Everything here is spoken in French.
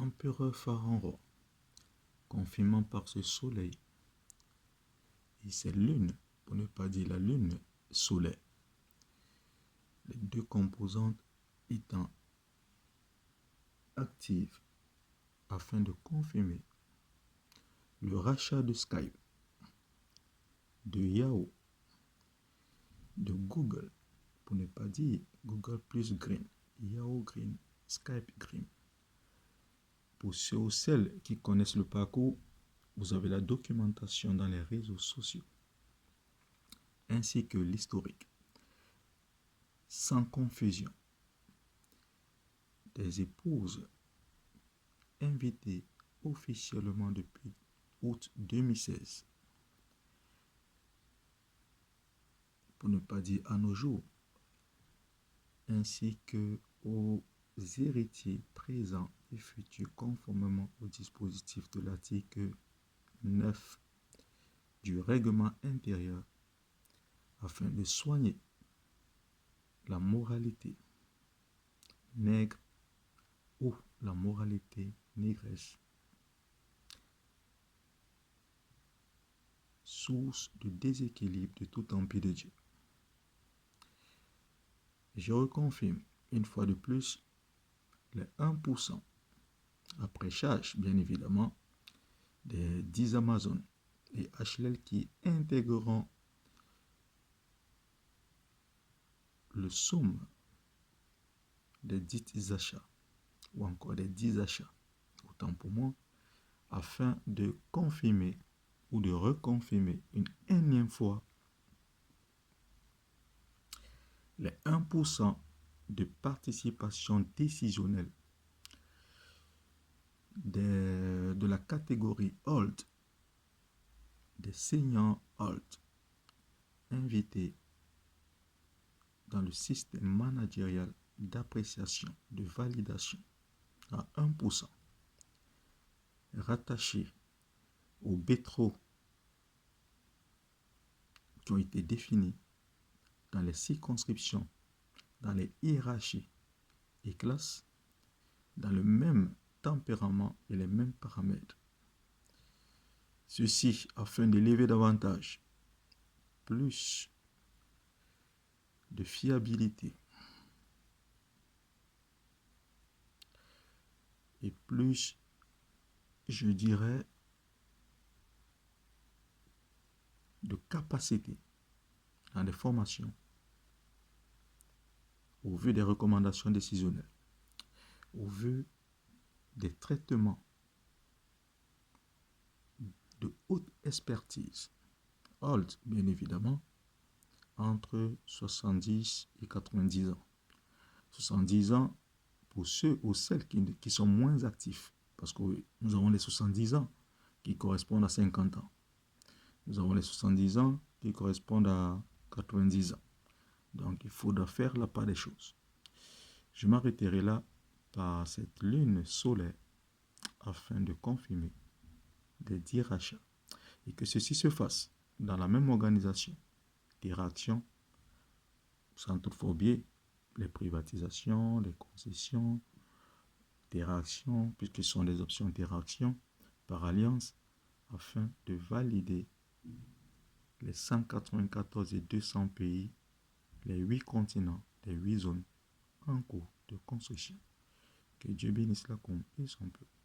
l'empereur Pharaon, confirmant par ce soleil et cette lune, pour ne pas dire la lune solaire, les deux composantes étant actives afin de confirmer le rachat de Skype, de Yahoo, de Google, pour ne pas dire Google plus Green, Yahoo Green, Skype Green. Pour ceux ou celles qui connaissent le parcours, vous avez la documentation dans les réseaux sociaux, ainsi que l'historique, sans confusion, des épouses invitées officiellement depuis août 2016, pour ne pas dire à nos jours, ainsi que aux héritiers présents et futurs conformément au dispositif de l'article 9 du règlement intérieur afin de soigner la moralité nègre ou la moralité négresse, source de déséquilibre de tout empire de Dieu. Je reconfirme une fois de plus les 1% après charge, bien évidemment, des 10 Amazon et HLL qui intégreront le somme des 10 achats ou encore des 10 achats, autant pour moi, afin de confirmer ou de reconfirmer une énième fois les 1% de participation décisionnelle de la catégorie Hold, des seniors Hold, invités dans le système managérial d'appréciation, de validation à 1%, rattachés aux BETRO qui ont été définis dans les circonscriptions, dans les hiérarchies et classes, dans le même tempérament et les mêmes paramètres. Ceci afin d'élever davantage plus de fiabilité et plus, je dirais, de capacité dans les formations au vu des recommandations décisionnelles, au vu des traitements de haute expertise, Hold bien évidemment, entre 70 et 90 ans. 70 ans pour ceux ou celles qui sont moins actifs, parce que nous avons les 70 ans qui correspondent à 50 ans. Nous avons les 70 ans qui correspondent à 90 ans. Donc il faudra faire la part des choses. Je m'arrêterai là par cette lune solaire afin de confirmer des 10 rachats et que ceci se fasse dans la même organisation des réactions, sans toutefois oublier les privatisations, les concessions, des réactions, puisque ce sont des options des réactions par alliance, afin de valider les 194 et 200 pays, les 8 continents, les 8 zones en cours de construction. Que Dieu bénisse la Congo et son peuple.